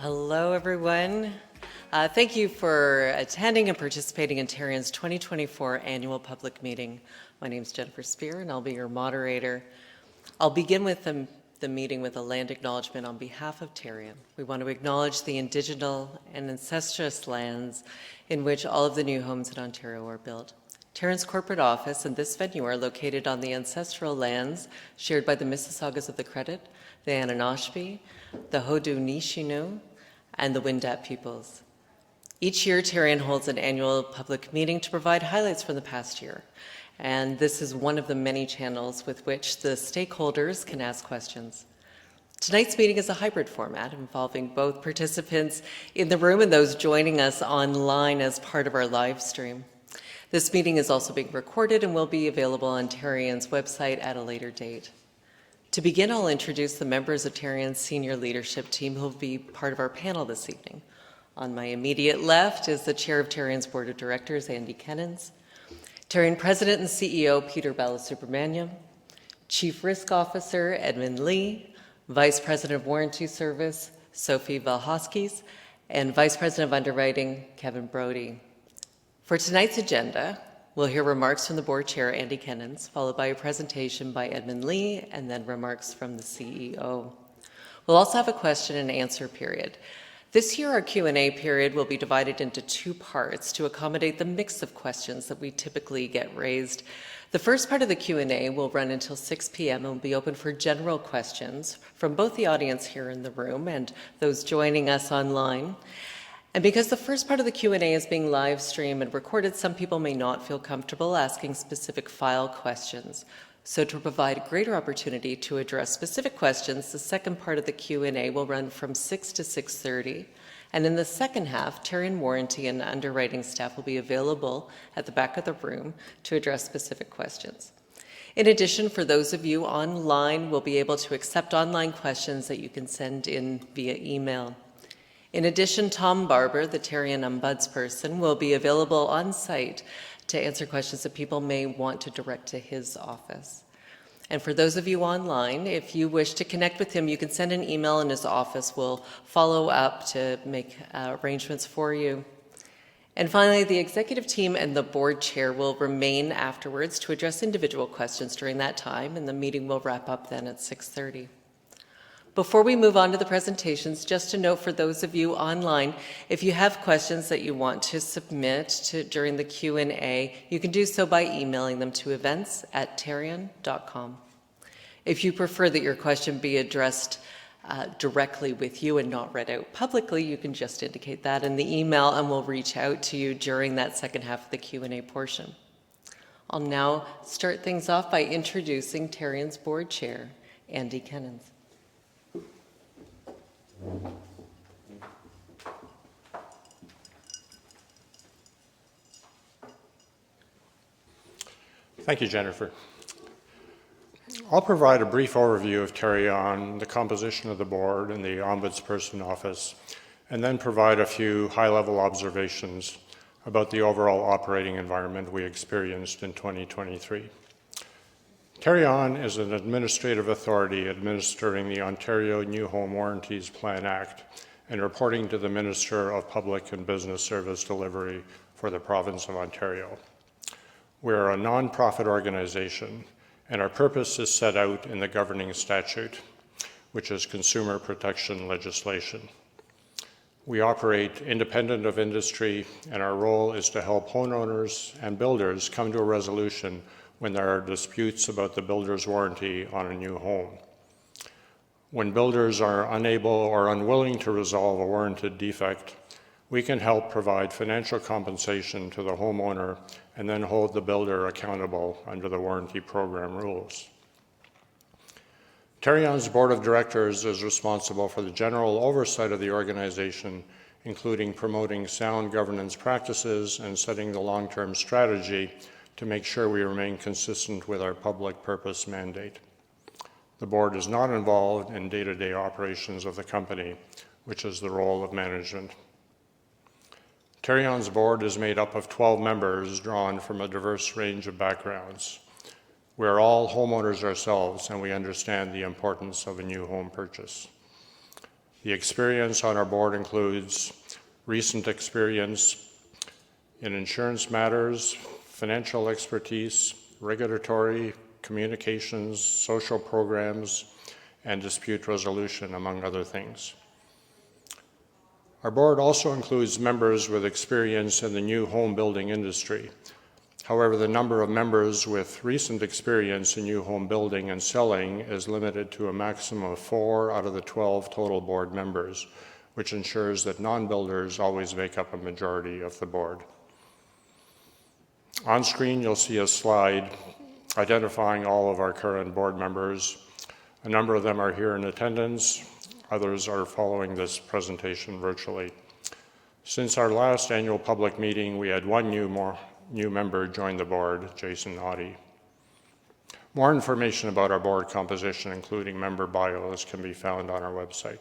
Hello, everyone. Thank you for attending and participating in Tarion's 2024 annual public meeting. My name is Jennifer Spear, and I'll be your moderator. I'll begin with the meeting with a land acknowledgement on behalf of Tarion. We want to acknowledge the Indigenous and ancestral lands in which all of the new homes in Ontario are built. Tarion's corporate office and this venue are located on the ancestral lands shared by the Mississaugas of the Credit, the Anishinaabe, the Haudenosaunee, and the Wendat peoples. Each year, Tarion holds an annual public meeting to provide highlights from the past year. And this is one of the many channels with which the stakeholders can ask questions. Tonight's meeting is a hybrid format involving both participants in the room and those joining us online as part of our live stream. This meeting is also being recorded and will be available on Tarion's website at a later date. To begin, I'll introduce the members of Tarion's senior leadership team who will be part of our panel this evening. On my immediate left is the chair of Tarion's board of directors, Andy Kennins, Tarion President and CEO, Peter Balasubramaniam, Chief Risk Officer, Edmund Lee, Vice President of Warranty Service, Sophie Valhoskis, and Vice President of Underwriting, Kevin Brody. For tonight's agenda, we'll hear remarks from the board chair, Andy Kennins, followed by a presentation by Edmund Lee, and then remarks from the CEO. We'll also have a question and answer period. This year, our Q&A period will be divided into two parts to accommodate the mix of questions that we typically get raised. The first part of the Q&A will run until 6 p.m. and will be open for general questions from both the audience here in the room and those joining us online. And because the first part of the Q&A is being live streamed and recorded, some people may not feel comfortable asking specific file questions. So to provide greater opportunity to address specific questions, the second part of the Q&A will run from 6 to 6:30. And in the second half, Tarion warranty and underwriting staff will be available at the back of the room to address specific questions. In addition, for those of you online, we'll be able to accept online questions that you can send in via email. In addition, Tom Barber, the Tarion ombudsperson, will be available on site to answer questions that people may want to direct to his office. And for those of you online, if you wish to connect with him, you can send an email and his office will follow up to make arrangements for you. And finally, the executive team and the board chair will remain afterwards to address individual questions during that time, and the meeting will wrap up then at 6:30. Before we move on to the presentations, just a note for those of you online, if you have questions that you want to submit during the Q&A, you can do so by emailing them to events@tarion.com. If you prefer that your question be addressed directly with you and not read out publicly, you can just indicate that in the email and we'll reach out to you during that second half of the Q&A portion. I'll now start things off by introducing Tarion's board chair, Andy Kennins. Thank you, Jennifer. I'll provide a brief overview of Tarion, the composition of the board and the ombudsperson office, and then provide a few high-level observations about the overall operating environment we experienced in 2023. Tarion is an administrative authority administering the Ontario New Home Warranties Plan Act and reporting to the Minister of Public and Business Service Delivery for the province of Ontario. We are a non-profit organization, and our purpose is set out in the governing statute, which is consumer protection legislation. We operate independent of industry, and our role is to help homeowners and builders come to a resolution when there are disputes about the builder's warranty on a new home. When builders are unable or unwilling to resolve a warranted defect, we can help provide financial compensation to the homeowner and then hold the builder accountable under the warranty program rules. Tarion's board of directors is responsible for the general oversight of the organization, including promoting sound governance practices and setting the long-term strategy to make sure we remain consistent with our public purpose mandate. The board is not involved in day-to-day operations of the company, which is the role of management. Tarion's board is made up of 12 members drawn from a diverse range of backgrounds. We're all homeowners ourselves, and we understand the importance of a new home purchase. The experience on our board includes recent experience in insurance matters, financial expertise, regulatory, communications, social programs, and dispute resolution, among other things. Our board also includes members with experience in the new home building industry. However, the number of members with recent experience in new home building and selling is limited to a maximum of 4 out of the 12 total board members, which ensures that non-builders always make up a majority of the board. On screen, you'll see a slide identifying all of our current board members. A number of them are here in attendance. Others are following this presentation virtually. Since our last annual public meeting, we had one new member join the board, Jason Audi. More information about our board composition, including member bios, can be found on our website.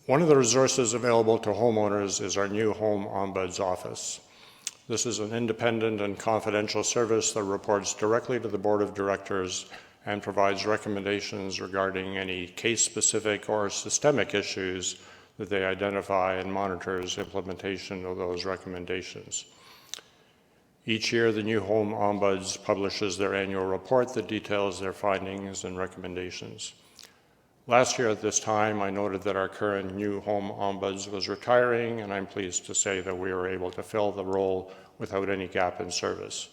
One of the resources available to homeowners is our new Home Ombuds Office. This is an independent and confidential service that reports directly to the board of directors and provides recommendations regarding any case-specific or systemic issues that they identify and monitors implementation of those recommendations. Each year, the new Home Ombuds publishes their annual report that details their findings and recommendations. Last year at this time, I noted that our current new Home Ombuds was retiring, and I'm pleased to say that we were able to fill the role without any gap in service.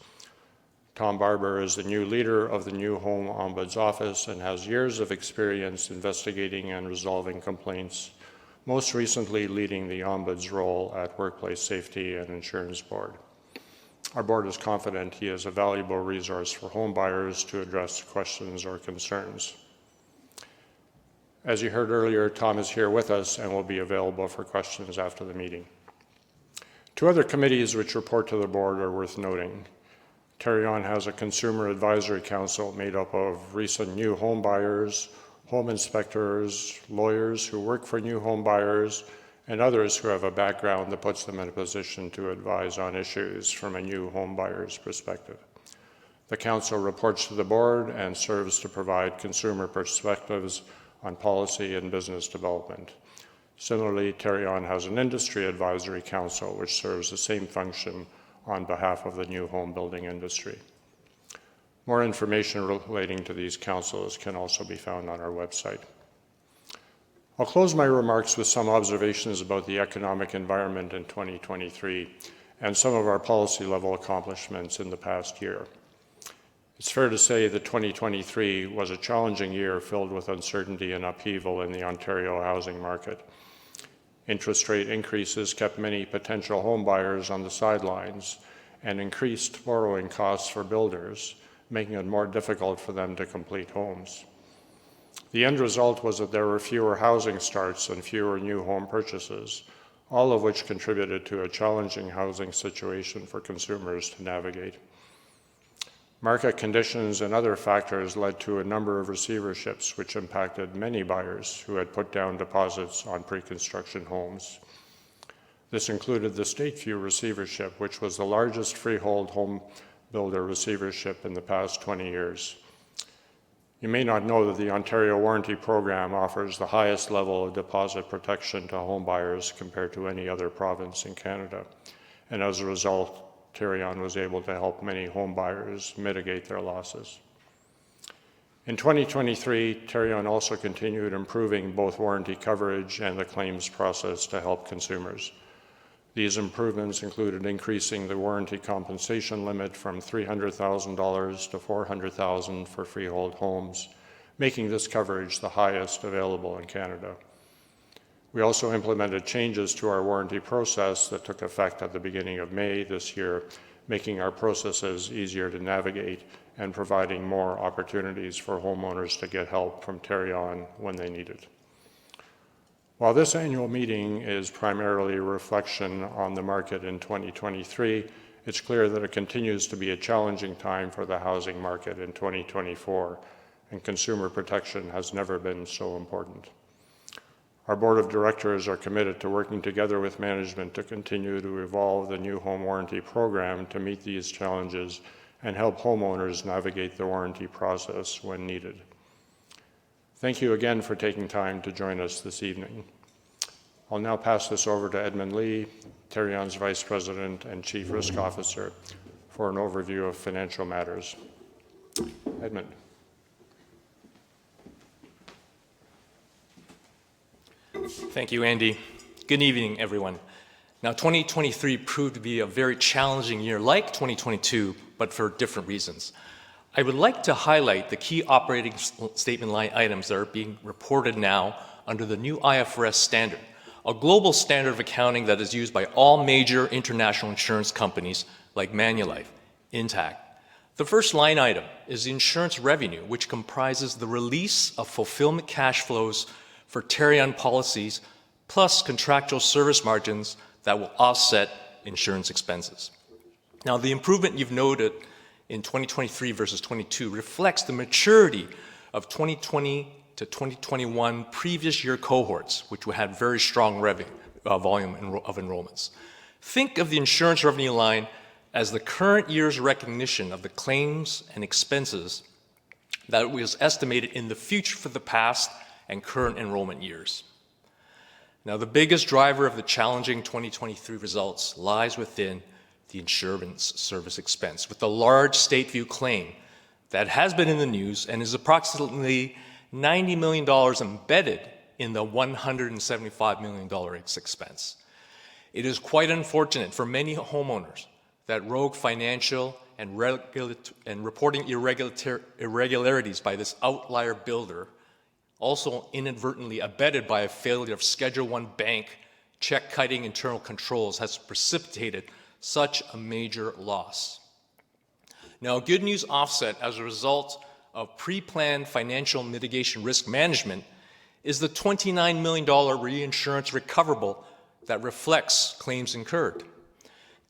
Tom Barber is the new leader of the new Home Ombuds Office and has years of experience investigating and resolving complaints, most recently leading the Ombuds role at Workplace Safety and Insurance Board. Our board is confident he is a valuable resource for home buyers to address questions or concerns. As you heard earlier, Tom is here with us and will be available for questions after the meeting. 2 other committees which report to the board are worth noting. Tarion has a Consumer Advisory Council made up of recent new home buyers, home inspectors, lawyers who work for new home buyers, and others who have a background that puts them in a position to advise on issues from a new home buyer's perspective. The council reports to the board and serves to provide consumer perspectives on policy and business development. Similarly, Tarion has an Industry Advisory Council which serves the same function on behalf of the new home building industry. More information relating to these councils can also be found on our website. I'll close my remarks with some observations about the economic environment in 2023 and some of our policy level accomplishments in the past year. It's fair to say that 2023 was a challenging year filled with uncertainty and upheaval in the Ontario housing market. Interest rate increases kept many potential home buyers on the sidelines and increased borrowing costs for builders, making it more difficult for them to complete homes. The end result was that there were fewer housing starts and fewer new home purchases, all of which contributed to a challenging housing situation for consumers to navigate. Market conditions and other factors led to a number of receiverships which impacted many buyers who had put down deposits on pre-construction homes. This included the Stateview receivership, which was the largest freehold home builder receivership in the past 20 years. You may not know that the Ontario Warranty Program offers the highest level of deposit protection to home buyers compared to any other province in Canada, and as a result, Tarion was able to help many home buyers mitigate their losses. In 2023, Tarion also continued improving both warranty coverage and the claims process to help consumers. These improvements included increasing the warranty compensation limit from $300,000 to $400,000 for freehold homes, making this coverage the highest available in Canada. We also implemented changes to our warranty process that took effect at the beginning of May this year, making our processes easier to navigate and providing more opportunities for homeowners to get help from Tarion when they need it. While this annual meeting is primarily a reflection on the market in 2023, it's clear that it continues to be a challenging time for the housing market in 2024, and consumer protection has never been so important. Our board of directors are committed to working together with management to continue to evolve the new home warranty program to meet these challenges and help homeowners navigate the warranty process when needed. Thank you again for taking time to join us this evening. I'll now pass this over to Edmund Lee, Tarion's Vice President and Chief Risk Officer, for an overview of financial matters. Edmund. Thank you, Andy. Good evening, everyone. Now, 2023 proved to be a very challenging year, like 2022, but for different reasons. I would like to highlight the key operating statement line items that are being reported now under the new IFRS standard, a global standard of accounting that is used by all major international insurance companies like Manulife, Intact. The first line item is the insurance revenue, which comprises the release of fulfillment cash flows for Tarion policies, plus contractual service margins that will offset insurance expenses. Now, the improvement you've noted in 2023 versus 22 reflects the maturity of 2020 to 2021 previous year cohorts, which had very strong volume of enrollments. Think of the insurance revenue line as the current year's recognition of the claims and expenses that was estimated in the future for the past and current enrollment years. Now, the biggest driver of the challenging 2023 results lies within the insurance service expense, with a large Stateview claim that has been in the news and is approximately $90 million embedded in the $175 million expense. It is quite unfortunate for many homeowners that rogue financial and reporting irregularities by this outlier builder, also inadvertently abetted by a failure of Schedule I bank check-kiting internal controls, has precipitated such a major loss. Now, a good news offset as a result of pre-planned financial mitigation risk management is the $29 million reinsurance recoverable that reflects claims incurred.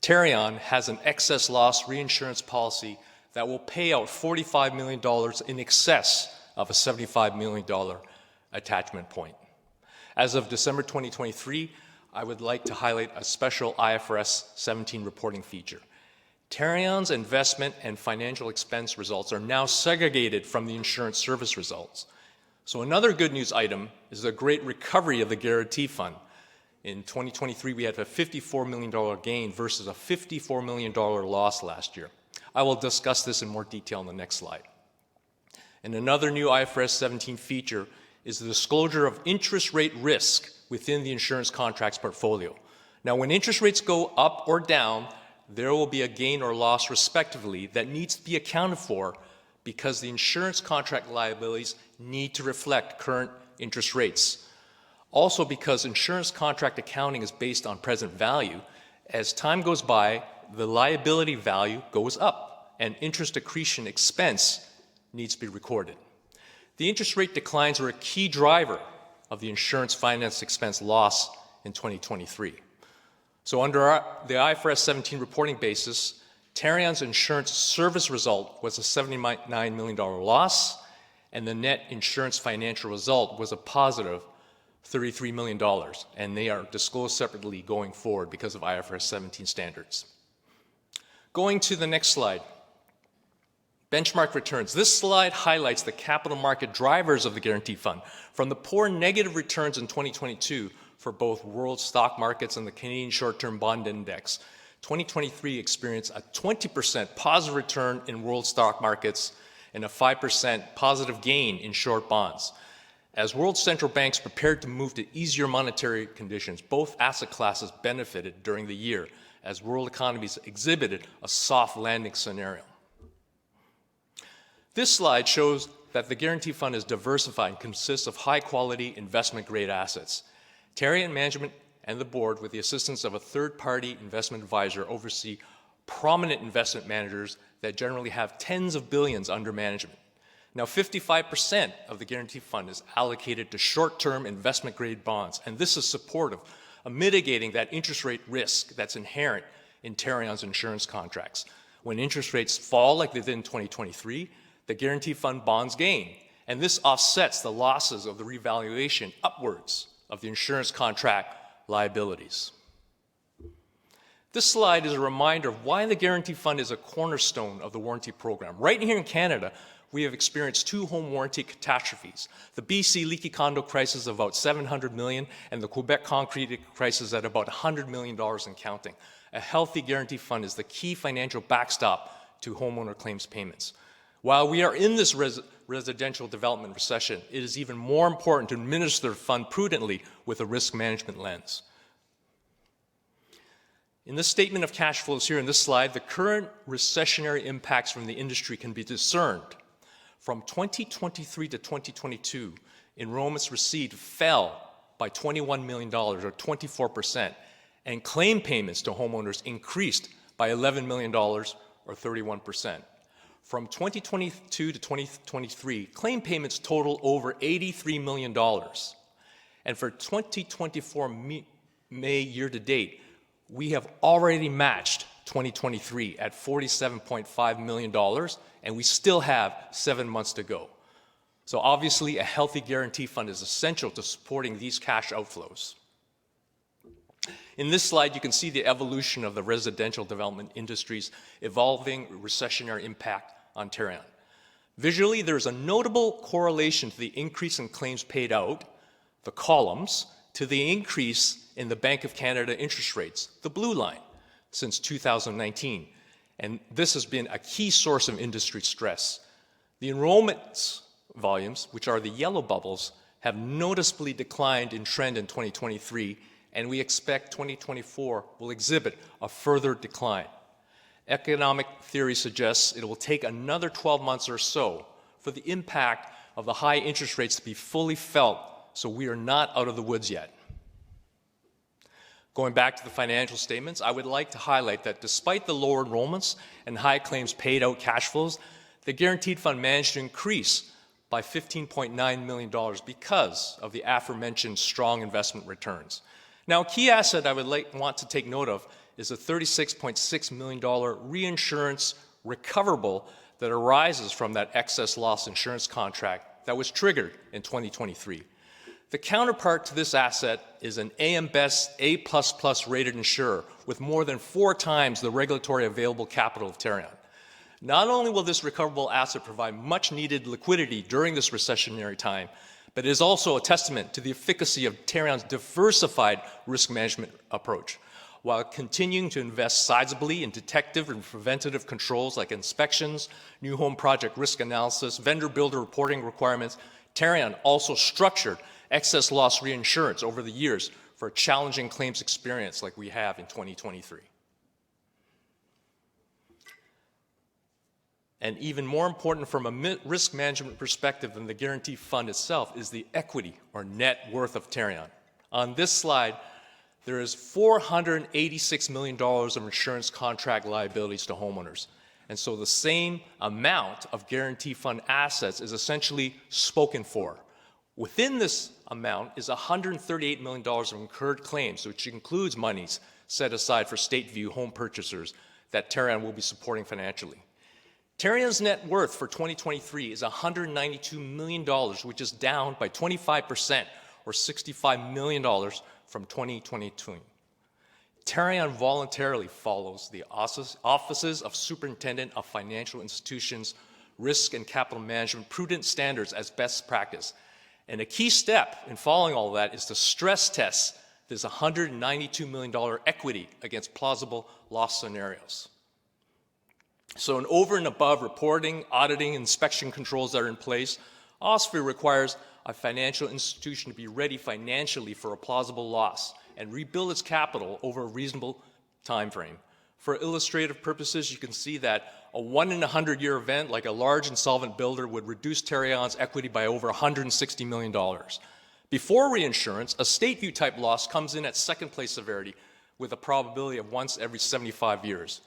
Tarion has an excess loss reinsurance policy that will pay out $45 million in excess of a $75 million attachment point. As of December 2023, I would like to highlight a special IFRS 17 reporting feature. Tarion's investment and financial expense results are now segregated from the insurance service results. So another good news item is the great recovery of the guarantee fund. In 2023, we had a $54 million gain versus a $54 million loss last year. I will discuss this in more detail in the next slide. And another new IFRS 17 feature is the disclosure of interest rate risk within the insurance contracts portfolio. Now, when interest rates go up or down, there will be a gain or loss respectively that needs to be accounted for because the insurance contract liabilities need to reflect current interest rates. Also, because insurance contract accounting is based on present value, as time goes by, the liability value goes up and interest accretion expense needs to be recorded. The interest rate declines were a key driver of the insurance finance expense loss in 2023. So under the IFRS 17 reporting basis, Tarion's insurance service result was a $79 million loss, and the net insurance financial result was a positive $33 million, and they are disclosed separately going forward because of IFRS 17 standards. Going to the next slide. Benchmark returns. This slide highlights the capital market drivers of the guarantee fund. From the poor negative returns in 2022 for both world stock markets and the Canadian short-term bond index, 2023 experienced a 20% positive return in world stock markets and a 5% positive gain in short bonds. As world central banks prepared to move to easier monetary conditions, both asset classes benefited during the year as world economies exhibited a soft landing scenario. This slide shows that the guarantee fund is diversified and consists of high-quality investment-grade assets. Tarion Management and the board, with the assistance of a third-party investment advisor, oversee prominent investment managers that generally have tens of billions under management. Now, 55% of the guarantee fund is allocated to short-term investment-grade bonds, and this is supportive of mitigating that interest rate risk that's inherent in Tarion's insurance contracts. When interest rates fall like they did in 2023, the guarantee fund bonds gain, and this offsets the losses of the revaluation upwards of the insurance contract liabilities. This slide is a reminder of why the guarantee fund is a cornerstone of the warranty program. Right here in Canada, we have experienced 2 home warranty catastrophes. The BC leaky condo crisis of about $700 million and the Quebec concrete crisis at about $100 million and counting. A healthy guarantee fund is the key financial backstop to homeowner claims payments. While we are in this residential development recession, it is even more important to administer the fund prudently with a risk management lens. In this statement of cash flows here in this slide, the current recessionary impacts from the industry can be discerned. From 2023 to 2022, enrollments received fell by $21 million, or 24%, and claim payments to homeowners increased by $11 million, or 31%. From 2022 to 2023, claim payments total over $83 million. And for 2024 May year to date, we have already matched 2023 at $47.5 million, and we still have 7 months to go. So obviously, a healthy guarantee fund is essential to supporting these cash outflows. In this slide, you can see the evolution of the residential development industry's evolving recessionary impact on Tarion. Visually, there's a notable correlation to the increase in claims paid out, the columns, to the increase in the Bank of Canada interest rates, the blue line, since 2019. And this has been a key source of industry stress. The enrollments volumes, which are the yellow bubbles, have noticeably declined in trend in 2023, and we expect 2024 will exhibit a further decline. Economic theory suggests it will take another 12 months or so for the impact of the high interest rates to be fully felt, so we are not out of the woods yet. Going back to the financial statements, I would like to highlight that despite the lower enrollments and high claims paid out cash flows, the guaranteed fund managed to increase by $15.9 million because of the aforementioned strong investment returns. Now, a key asset I would want to take note of is a $36.6 million reinsurance recoverable that arises from that excess loss insurance contract that was triggered in 2023. The counterpart to this asset is an AM Best A++ rated insurer with more than 4 times the regulatory available capital of Tarion. Not only will this recoverable asset provide much needed liquidity during this recessionary time, but it is also a testament to the efficacy of Tarion's diversified risk management approach, while continuing to invest sizably in detective and preventative controls like inspections, new home project risk analysis, vendor-builder reporting requirements. Tarion also structured excess loss reinsurance over the years for a challenging claims experience like we have in 2023. And even more important from a risk management perspective than the guarantee fund itself is the equity or net worth of Tarion. On this slide, there is $486 million of insurance contract liabilities to homeowners. And so the same amount of guarantee fund assets is essentially spoken for. Within this amount is $138 million of incurred claims, which includes monies set aside for Stateview home purchasers that Tarion will be supporting financially. Tarion's net worth for 2023 is $192 million, which is down by 25%, or $65 million from 2022. Tarion voluntarily follows the Offices of Superintendent of Financial Institutions Risk and Capital Management prudent standards as best practice. And a key step in following all of that is to stress test this $192 million equity against plausible loss scenarios. So, over and above reporting, auditing, inspection controls that are in place, OSFI requires a financial institution to be ready financially for a plausible loss and rebuild its capital over a reasonable time frame. For illustrative purposes, you can see that a 1 in 100-year event like a large insolvent builder would reduce Tarion's equity by over $160 million. Before reinsurance, a Stateview type loss comes in at second place severity with a probability of once every 75 years.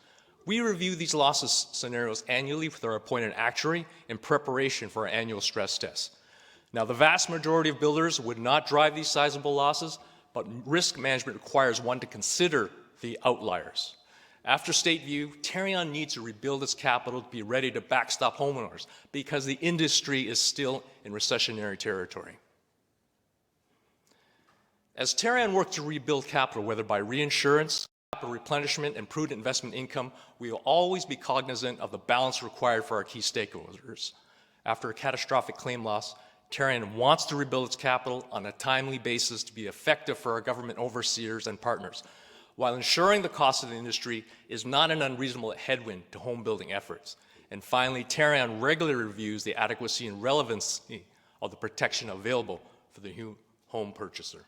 We review these losses scenarios annually with our appointed actuary in preparation for our annual stress test. Now, the vast majority of builders would not drive these sizable losses, but risk management requires one to consider the outliers. After Stateview, Tarion needs to rebuild its capital to be ready to backstop homeowners because the industry is still in recessionary territory. As Tarion works to rebuild capital, whether by reinsurance, capital replenishment, and prudent investment income, we will always be cognizant of the balance required for our key stakeholders. After a catastrophic claim loss, Tarion wants to rebuild its capital on a timely basis to be effective for our government overseers and partners, while ensuring the cost of the industry is not an unreasonable headwind to home building efforts. And finally, Tarion regularly reviews the adequacy and relevancy of the protection available for the home purchaser.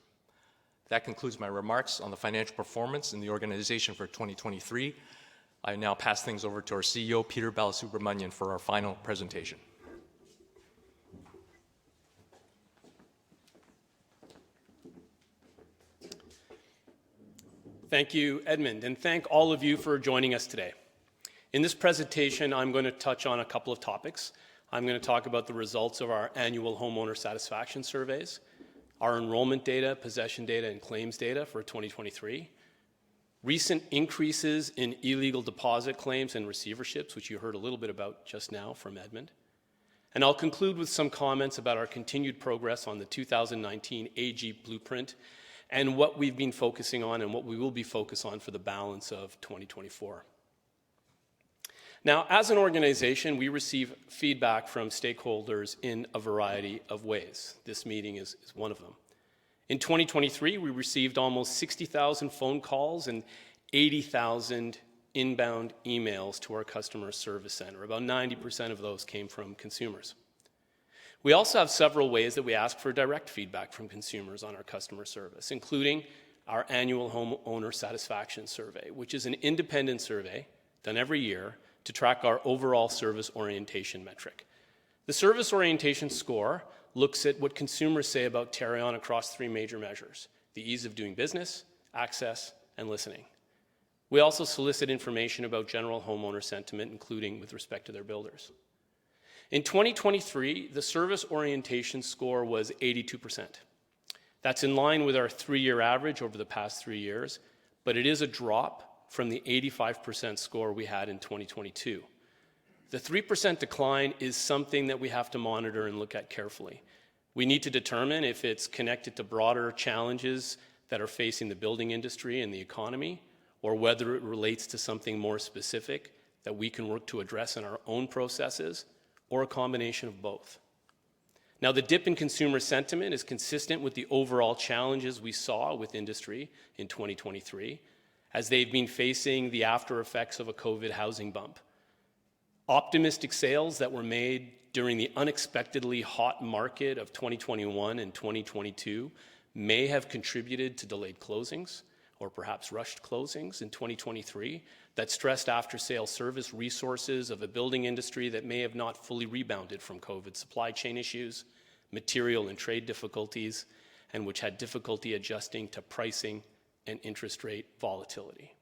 That concludes my remarks on the financial performance in the organization for 2023. I now pass things over to our CEO, Peter Balasubramanian, for our final presentation. Thank you, Edmund, and thank all of you for joining us today. In this presentation, I'm going to touch on a couple of topics. I'm going to talk about the results of our annual homeowner satisfaction surveys, our enrollment data, possession data, and claims data for 2023, recent increases in illegal deposit claims and receiverships, which you heard a little bit about just now from Edmund. And I'll conclude with some comments about our continued progress on the 2019 AG Blueprint and what we've been focusing on and what we will be focused on for the balance of 2024. Now, as an organization, we receive feedback from stakeholders in a variety of ways. This meeting is one of them. In 2023, we received almost 60,000 phone calls and 80,000 inbound emails to our customer service center. About 90% of those came from consumers. We also have several ways that we ask for direct feedback from consumers on our customer service, including our annual homeowner satisfaction survey, which is an independent survey done every year to track our overall service orientation metric. The service orientation score looks at what consumers say about Tarion across three major measures: the ease of doing business, access, and listening. We also solicit information about general homeowner sentiment, including with respect to their builders. In 2023, the service orientation score was 82%. That's in line with our three-year average over the past 3 years, but it is a drop from the 85% score we had in 2022. The 3% decline is something that we have to monitor and look at carefully. We need to determine if it's connected to broader challenges that are facing the building industry and the economy, or whether it relates to something more specific that we can work to address in our own processes, or a combination of both. Now, the dip in consumer sentiment is consistent with the overall challenges we saw with industry in 2023, as they've been facing the after effects of a COVID housing bump. Optimistic sales that were made during the unexpectedly hot market of 2021 and 2022 may have contributed to delayed closings, or perhaps rushed closings in 2023, that stressed after-sale service resources of a building industry that may have not fully rebounded from COVID supply chain issues, material and trade difficulties, and which had difficulty adjusting to pricing and interest rate volatility.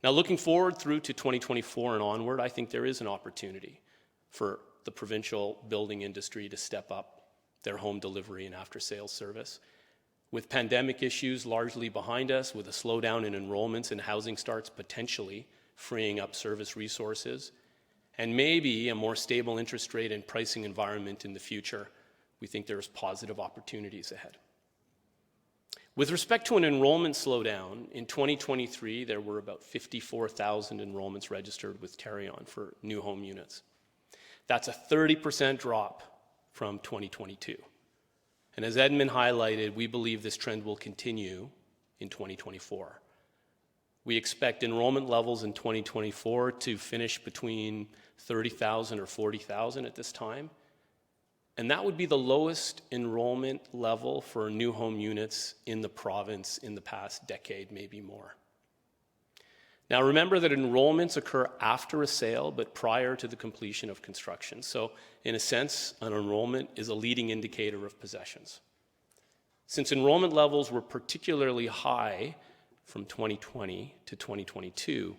Now, looking forward through to 2024 and onward, I think there is an opportunity for the provincial building industry to step up their home delivery and after-sales service. With pandemic issues largely behind us, with a slowdown in enrollments and housing starts potentially freeing up service resources, and maybe a more stable interest rate and pricing environment in the future, we think there's positive opportunities ahead. With respect to an enrollment slowdown, in 2023, there were about 54,000 enrollments registered with Tarion for new home units. That's a 30% drop from 2022. And as Edmund highlighted, we believe this trend will continue in 2024. We expect enrollment levels in 2024 to finish between 30,000 or 40,000 at this time. And that would be the lowest enrollment level for new home units in the province in the past decade, maybe more. Now, remember that enrollments occur after a sale, but prior to the completion of construction. So, in a sense, an enrollment is a leading indicator of possessions. Since enrollment levels were particularly high from 2020 to 2022,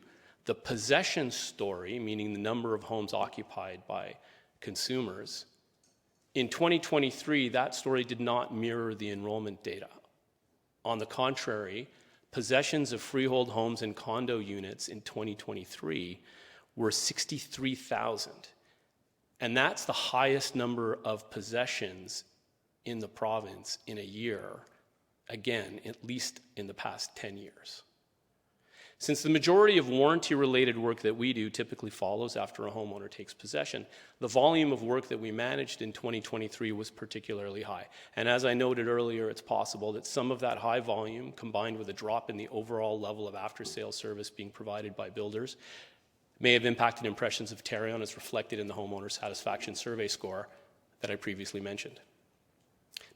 the possession story, meaning the number of homes occupied by consumers, in 2023, that story did not mirror the enrollment data. On the contrary, possessions of freehold homes and condo units in 2023 were 63,000. And that's the highest number of possessions in the province in a year, again, at least in the past 10 years. Since the majority of warranty-related work that we do typically follows after a homeowner takes possession, the volume of work that we managed in 2023 was particularly high. And as I noted earlier, it's possible that some of that high volume, combined with a drop in the overall level of after-sales service being provided by builders, may have impacted impressions of Tarion as reflected in the homeowner satisfaction survey score that I previously mentioned.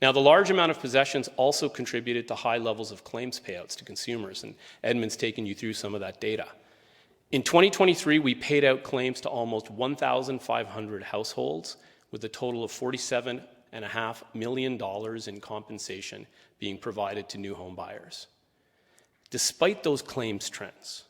Now, the large amount of possessions also contributed to high levels of claims payouts to consumers, and Edmund's taken you through some of that data. In 2023, we paid out claims to almost 1,500 households, with a total of $47.5 million in compensation being provided to new home buyers. Despite those claims trends,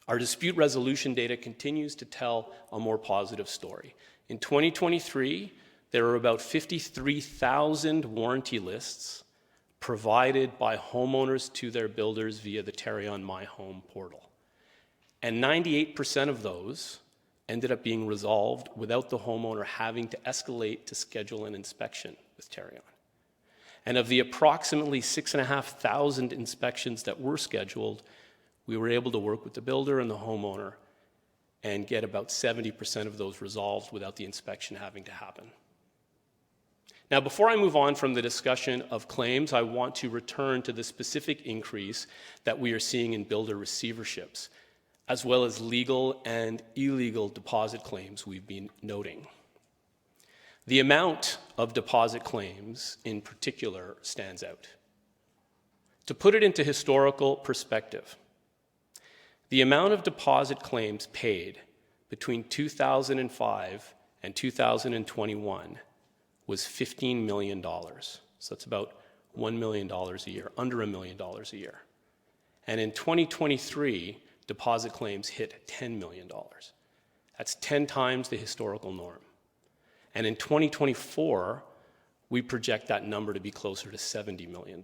our dispute resolution data continues to tell a more positive story. In 2023, there are about 53,000 warranty lists provided by homeowners to their builders via the Tarion My Home portal. And 98% of those ended up being resolved without the homeowner having to escalate to schedule an inspection with Tarion. And of the approximately 6,500 inspections that were scheduled, we were able to work with the builder and the homeowner and get about 70% of those resolved without the inspection having to happen. Now, before I move on from the discussion of claims, I want to return to the specific increase that we are seeing in builder receiverships, as well as legal and illegal deposit claims we've been noting. The amount of deposit claims in particular stands out. To put it into historical perspective, the amount of deposit claims paid between 2005 and 2021 was $15 million. So that's about $1 million a year, under $1 million a year. And in 2023, deposit claims hit $10 million. That's 10 times the historical norm. And in 2024, we project that number to be closer to $70 million.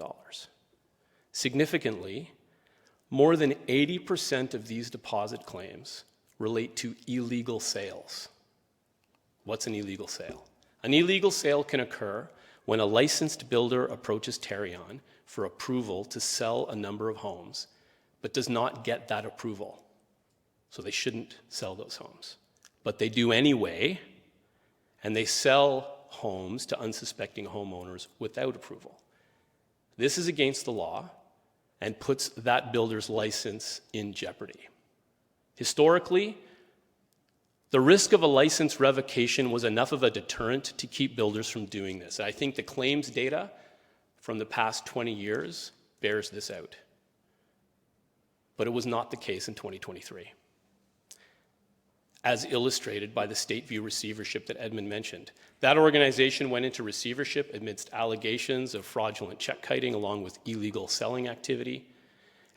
Significantly, more than 80% of these deposit claims relate to illegal sales. What's an illegal sale? An illegal sale can occur when a licensed builder approaches Tarion for approval to sell a number of homes, but does not get that approval. So they shouldn't sell those homes. But they do anyway, and they sell homes to unsuspecting homeowners without approval. This is against the law and puts that builder's license in jeopardy. Historically, the risk of a license revocation was enough of a deterrent to keep builders from doing this. I think the claims data from the past 20 years bears this out. But it was not the case in 2023, as illustrated by the Stateview receivership that Edmund mentioned. That organization went into receivership amidst allegations of fraudulent check kiting along with illegal selling activity.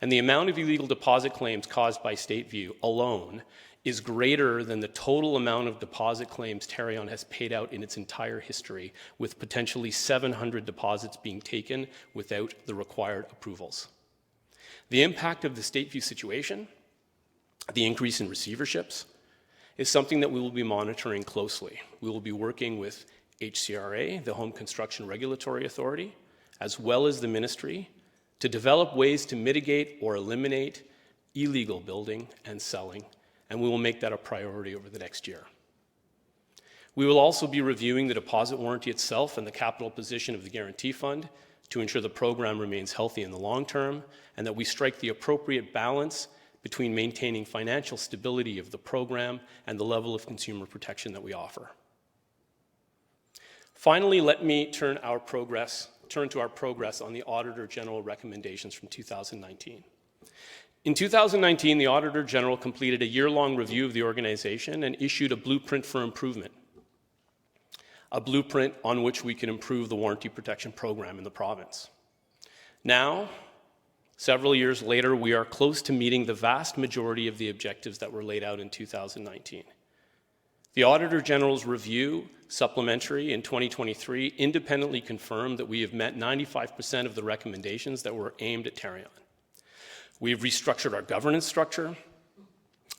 And the amount of illegal deposit claims caused by Stateview alone is greater than the total amount of deposit claims Tarion has paid out in its entire history, with potentially 700 deposits being taken without the required approvals. The impact of the Stateview situation, the increase in receiverships, is something that we will be monitoring closely. We will be working with HCRA, the Home Construction Regulatory Authority, as well as the ministry, to develop ways to mitigate or eliminate illegal building and selling, and we will make that a priority over the next year. We will also be reviewing the deposit warranty itself and the capital position of the guarantee fund to ensure the program remains healthy in the long term and that we strike the appropriate balance between maintaining financial stability of the program and the level of consumer protection that we offer. Finally, let me turn to our progress on the Auditor General recommendations from 2019. In 2019, the Auditor General completed a year-long review of the organization and issued a blueprint for improvement, a blueprint on which we can improve the warranty protection program in the province. Now, several years later, we are close to meeting the vast majority of the objectives that were laid out in 2019. The Auditor General's review, supplementary in 2023, independently confirmed that we have met 95% of the recommendations that were aimed at Tarion. We have restructured our governance structure.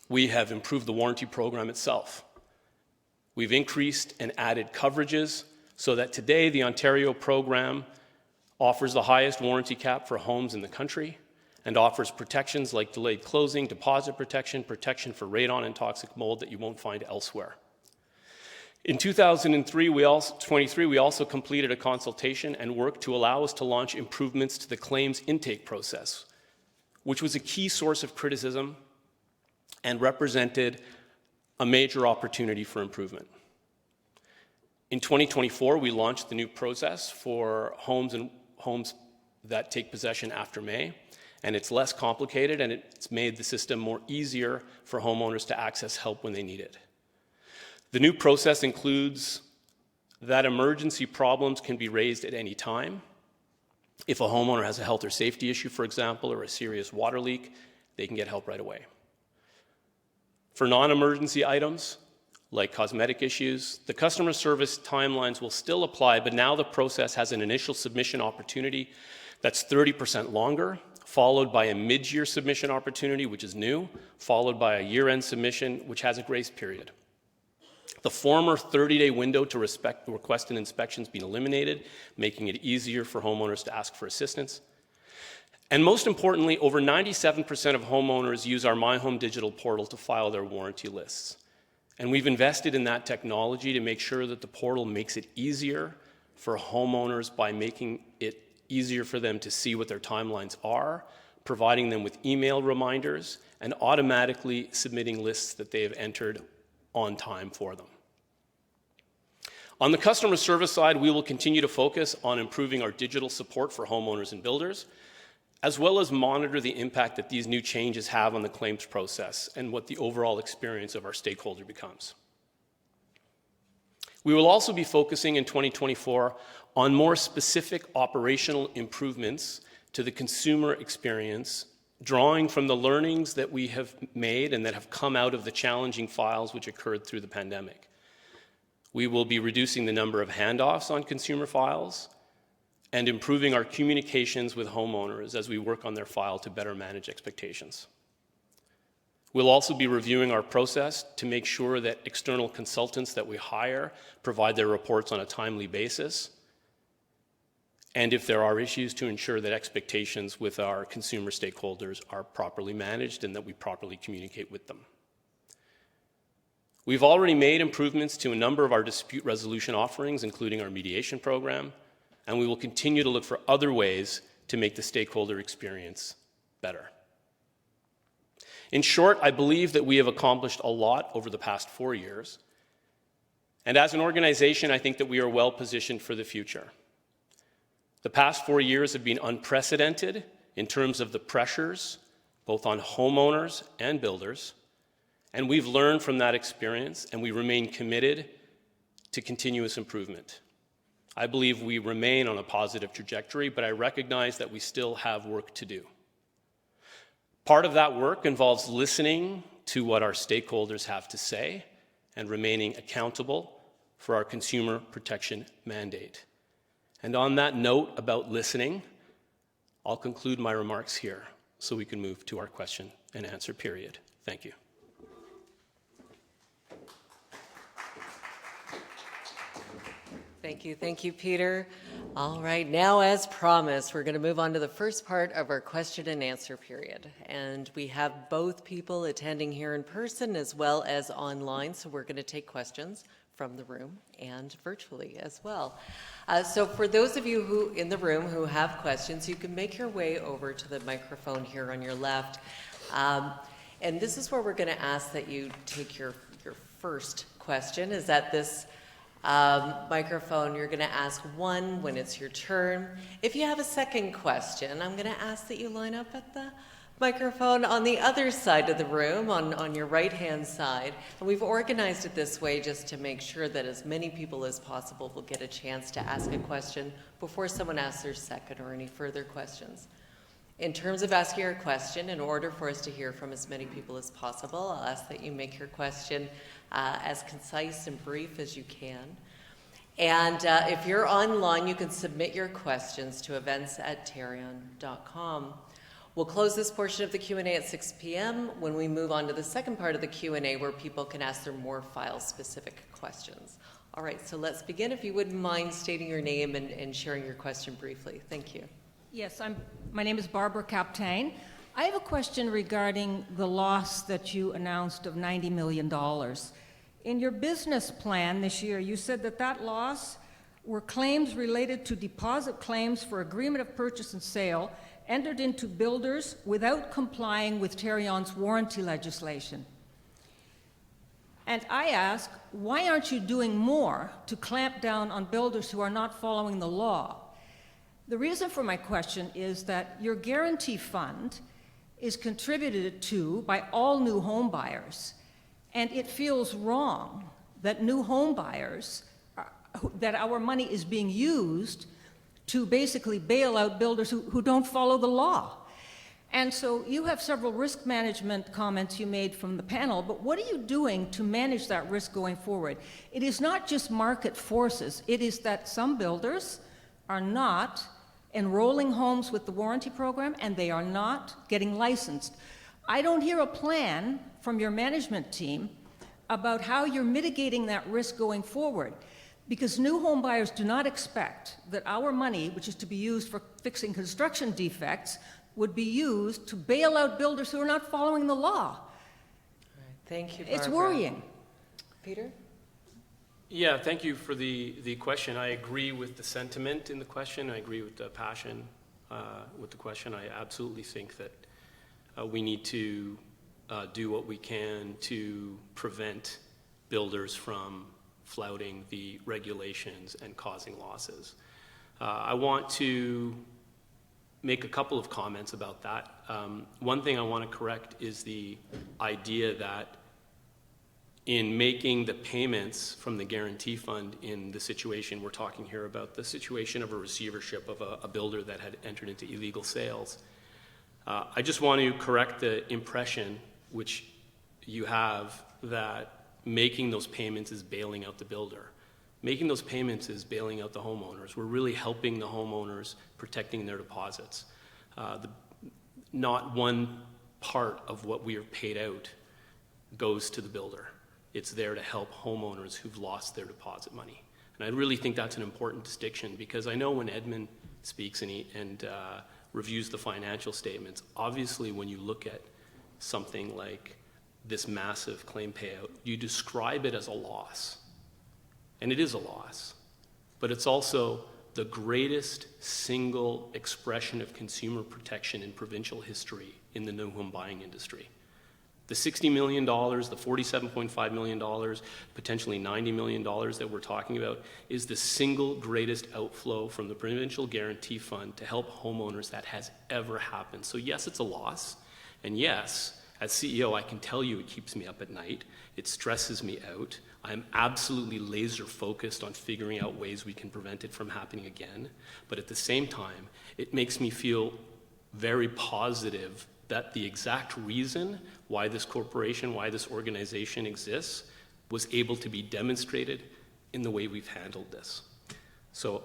We have improved the warranty program itself. We've increased and added coverages so that today the Ontario program offers the highest warranty cap for homes in the country, and offers protections like delayed closing, deposit protection, protection for radon and toxic mold that you won't find elsewhere. In 2023, we also completed a consultation and worked to allow us to launch improvements to the claims intake process, which was a key source of criticism and represented a major opportunity for improvement. In 2024, we launched the new process for homes that take possession after May, and it's less complicated, and it's made the system more easier for homeowners to access help when they need it. The new process includes that emergency problems can be raised at any time. If a homeowner has a health or safety issue, for example, or a serious water leak, they can get help right away. For non-emergency items, like cosmetic issues, the customer service timelines will still apply, but now the process has an initial submission opportunity that's 30% longer, followed by a mid-year submission opportunity, which is new, followed by a year-end submission, which has a grace period. The former 30-day window to request an inspection has been eliminated, making it easier for homeowners to ask for assistance. And most importantly, over 97% of homeowners use our My Home Digital portal to file their warranty lists. And we've invested in that technology to make sure that the portal makes it easier for homeowners by making it easier for them to see what their timelines are, providing them with email reminders, and automatically submitting lists that they have entered on time for them. On the customer service side, we will continue to focus on improving our digital support for homeowners and builders, as well as monitor the impact that these new changes have on the claims process and what the overall experience of our stakeholder becomes. We will also be focusing in 2024 on more specific operational improvements to the consumer experience, drawing from the learnings that we have made and that have come out of the challenging files which occurred through the pandemic. We will be reducing the number of handoffs on consumer files and improving our communications with homeowners as we work on their file to better manage expectations. We'll also be reviewing our process to make sure that external consultants that we hire provide their reports on a timely basis, and if there are issues, to ensure that expectations with our consumer stakeholders are properly managed and that we properly communicate with them. We've already made improvements to a number of our dispute resolution offerings, including our mediation program, and we will continue to look for other ways to make the stakeholder experience better. In short, I believe that we have accomplished a lot over the past 4 years, and as an organization, I think that we are well positioned for the future. The past 4 years have been unprecedented in terms of the pressures, both on homeowners and builders, and we've learned from that experience, and we remain committed to continuous improvement. I believe we remain on a positive trajectory, but I recognize that we still have work to do. Part of that work involves listening to what our stakeholders have to say and remaining accountable for our consumer protection mandate. And on that note about listening, I'll conclude my remarks here so we can move to our question and answer period. Thank you. Thank you, Peter. All right, now as promised, we're going to move on to the first part of our question and answer period. And we have both people attending here in person as well as online, so we're going to take questions from the room and virtually as well. So for those of you who in the room who have questions, you can make your way over to the microphone here on your left. And this is where we're going to ask that you take your first question. Is that this microphone, you're going to ask one when it's your turn. If you have a second question, I'm going to ask that you line up at the microphone on the other side of the room, on your right-hand side. And we've organized it this way just to make sure that as many people as possible will get a chance to ask a question before someone asks their second or any further questions. In terms of asking your question, in order for us to hear from as many people as possible, I'll ask that you make your question as concise and brief as you can. And if you're online, you can submit your questions to events@tarion.com. We'll close this portion of the Q&A at 6 p.m. when we move on to the second part of the Q&A where people can ask their more file-specific questions. All right, so let's begin. If you wouldn't mind stating your name and sharing your question briefly. Thank you. Yes, my name is Barbara Captain. I have a question regarding the loss that you announced of $90 million. In your business plan this year, you said that that loss were claims related to deposit claims for agreement of purchase and sale entered into builders without complying with Tarion's warranty legislation. And I ask, why aren't you doing more to clamp down on builders who are not following the law? The reason for my question is that your guarantee fund is contributed to by all new home buyers, and it feels wrong that new home buyers, that our money is being used to basically bail out builders who don't follow the law. And so you have several risk management comments you made from the panel, but what are you doing to manage that risk going forward? It is not just market forces. It is that some builders are not enrolling homes with the warranty program and they are not getting licensed. I don't hear a plan from your management team about how you're mitigating that risk going forward, because new home buyers do not expect that our money, which is to be used for fixing construction defects, would be used to bail out builders who are not following the law. All right, thank you, Barbara. It's worrying. Peter? Yeah, thank you for the question. I agree with the sentiment in the question. I agree with the passion with the question. I absolutely think that we need to do what we can to prevent builders from flouting the regulations and causing losses. I want to make a couple of comments about that. One thing I want to correct is the idea that in making the payments from the guarantee fund in the situation we're talking here about, the situation of a receivership of a builder that had entered into illegal sales, I just want to correct the impression which you have that making those payments is bailing out the builder. Making those payments is bailing out the homeowners. We're really helping the homeowners, protecting their deposits. Not one part of what we are paid out goes to the builder. It's there to help homeowners who've lost their deposit money. And I really think that's an important distinction, because I know when Edmund speaks and reviews the financial statements, obviously when you look at something like this massive claim payout, you describe it as a loss. And it is a loss, but it's also the greatest single expression of consumer protection in provincial history in the new home buying industry. The $60 million, the $47.5 million, potentially $90 million that we're talking about is the single greatest outflow from the Provincial Guarantee Fund to help homeowners that has ever happened. So yes, it's a loss, and yes, as CEO, I can tell you it keeps me up at night. It stresses me out. I'm absolutely laser focused on figuring out ways we can prevent it from happening again. But at the same time, it makes me feel very positive that the exact reason why this corporation, why this organization exists, was able to be demonstrated in the way we've handled this. So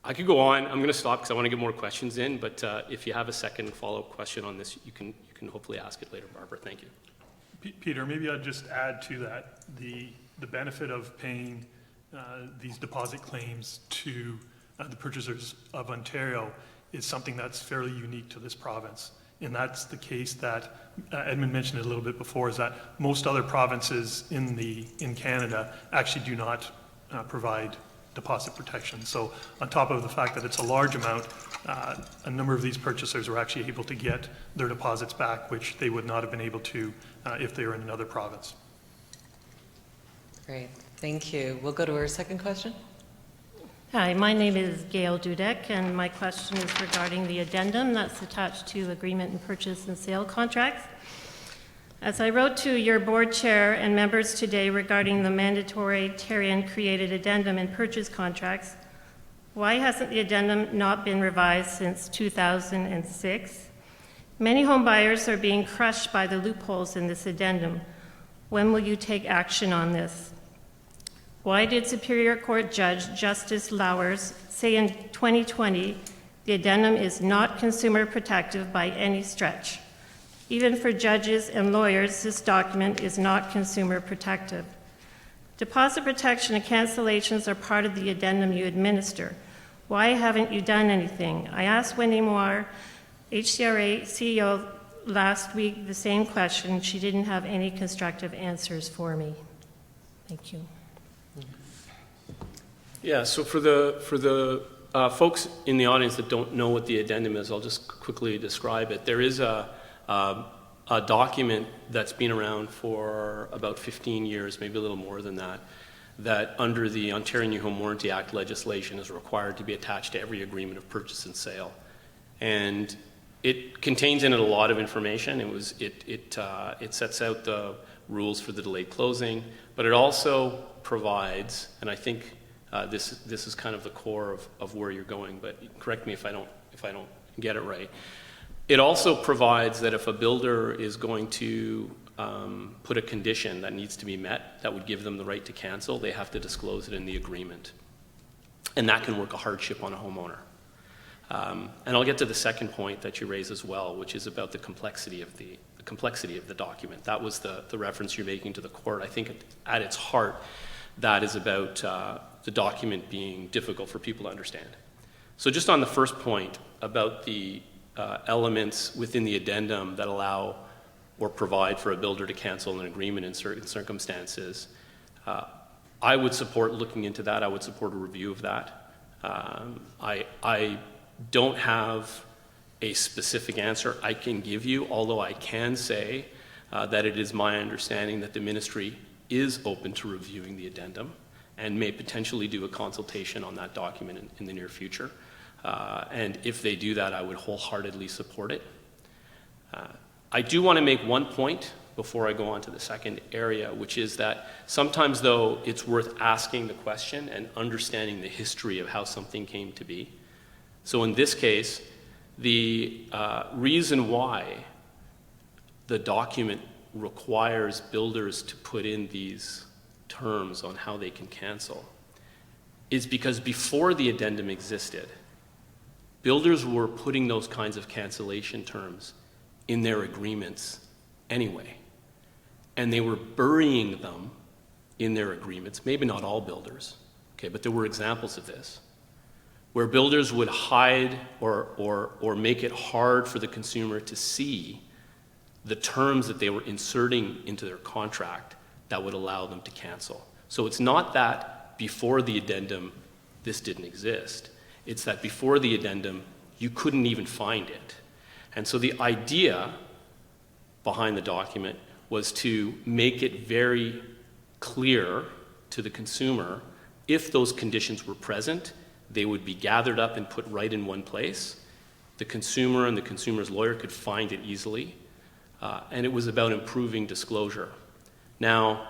I could go on. I'm going to stop because I want to get more questions in, but if you have a second follow-up question on this, you can hopefully ask it later, Barbara. Thank you. Peter, maybe I'd just add to that the benefit of paying these deposit claims to the purchasers of Ontario is something that's fairly unique to this province. And that's the case that Edmund mentioned it a little bit before, is that most other provinces in Canada actually do not provide deposit protection. So on top of the fact that it's a large amount, a number of these purchasers were actually able to get their deposits back, which they would not have been able to if they were in another province. Great, thank you. We'll go to our second question. Hi, my name is Gail Dudek, and my question is regarding the addendum that's attached to agreement and purchase and sale contracts. As I wrote to your board chair and members today regarding the mandatory Tarion-created addendum in purchase contracts, why hasn't the addendum not been revised since 2006? Many home buyers are being crushed by the loopholes in this addendum. When will you take action on this? Why did Superior Court Judge Justice Lowers say in 2020 the addendum is not consumer protective by any stretch? Even for judges and lawyers, this document is not consumer protective. Deposit protection and cancellations are part of the addendum you administer. Why haven't you done anything? I asked Wendy Moore, HCRA CEO, last week the same question. She didn't have any constructive answers for me. Thank you. Yeah, so for the folks in the audience that don't know what the addendum is, I'll just quickly describe it. There is a document that's been around for about 15 years, maybe a little more than that, that under the Ontario New Home Warranty Act legislation is required to be attached to every agreement of purchase and sale. And it contains in it a lot of information. It sets out the rules for the delayed closing, but it also provides, and I think this is kind of the core of where you're going, but correct me if I don't get it right. It also provides that if a builder is going to put a condition that needs to be met that would give them the right to cancel, they have to disclose it in the agreement. And that can work a hardship on a homeowner. And I'll get to the second point that you raise as well, which is about the complexity of the document. That was the reference you're making to the court. I think at its heart, that is about the document being difficult for people to understand. So just on the first point about the elements within the addendum that allow or provide for a builder to cancel an agreement in certain circumstances, I would support looking into that. I would support a review of that. I don't have a specific answer I can give you, although I can say that it is my understanding that the ministry is open to reviewing the addendum and may potentially do a consultation on that document in the near future. And if they do that, I would wholeheartedly support it. I do want to make one point before I go on to the second area, which is that sometimes, though, it's worth asking the question and understanding the history of how something came to be. So in this case, the reason why the document requires builders to put in these terms on how they can cancel is because before the addendum existed, builders were putting those kinds of cancellation terms in their agreements anyway. And they were burying them in their agreements, maybe not all builders, okay, but there were examples of this, where builders would hide or make it hard for the consumer to see the terms that they were inserting into their contract that would allow them to cancel. So it's not that before the addendum this didn't exist. It's that before the addendum you couldn't even find it. And so the idea behind the document was to make it very clear to the consumer if those conditions were present, they would be gathered up and put right in one place. The consumer and the consumer's lawyer could find it easily. And it was about improving disclosure. Now,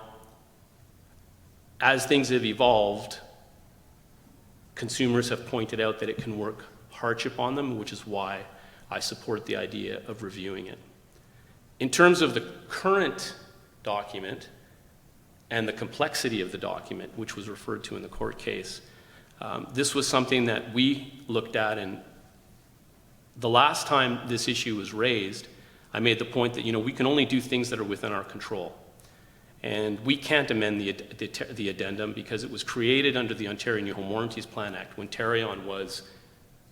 as things have evolved, consumers have pointed out that it can work hardship on them, which is why I support the idea of reviewing it. In terms of the current document and the complexity of the document, which was referred to in the court case, this was something that we looked at, and the last time this issue was raised, I made the point that, we can only do things that are within our control. And we can't amend the addendum because it was created under the Ontario New Home Warranties Plan Act when Tarion was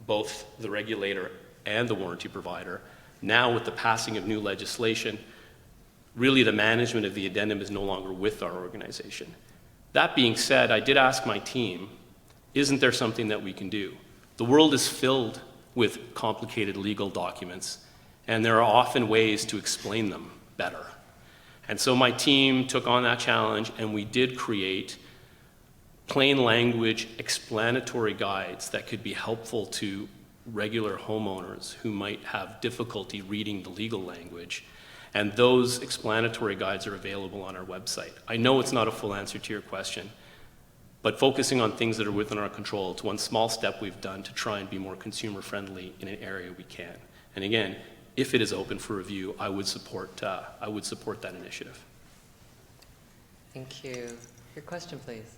both the regulator and the warranty provider. Now, with the passing of new legislation, really the management of the addendum is no longer with our organization. That being said, I did ask my team, isn't there something that we can do? The world is filled with complicated legal documents, and there are often ways to explain them better. And so my team took on that challenge, and we did create plain language explanatory guides that could be helpful to regular homeowners who might have difficulty reading the legal language. And those explanatory guides are available on our website. I know it's not a full answer to your question, but focusing on things that are within our control, it's one small step we've done to try and be more consumer friendly in an area we can. And again, if it is open for review, I would support that initiative. Thank you. Your question, please.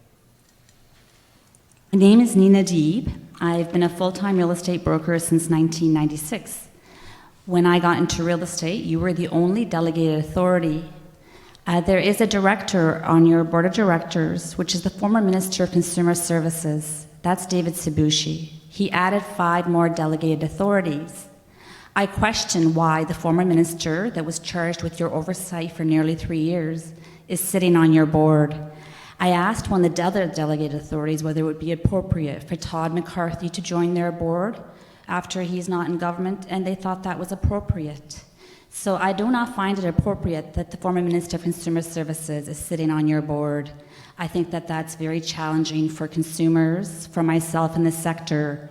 My name is Nina Deeb. I've been a full-time real estate broker since 1996. When I got into real estate, you were the only delegated authority. There is a director on your board of directors, which is the former Minister of Consumer Services. That's David Sibushi. he added 5 more delegated authorities. I question why the former minister that was charged with your oversight for nearly 3 years is sitting on your board. I asked one of the other delegated authorities whether it would be appropriate for Todd McCarthy to join their board after he's not in government, and they thought that was appropriate. So I do not find it appropriate that the former Minister of Consumer Services is sitting on your board. I think that that's very challenging for consumers, for myself in the sector,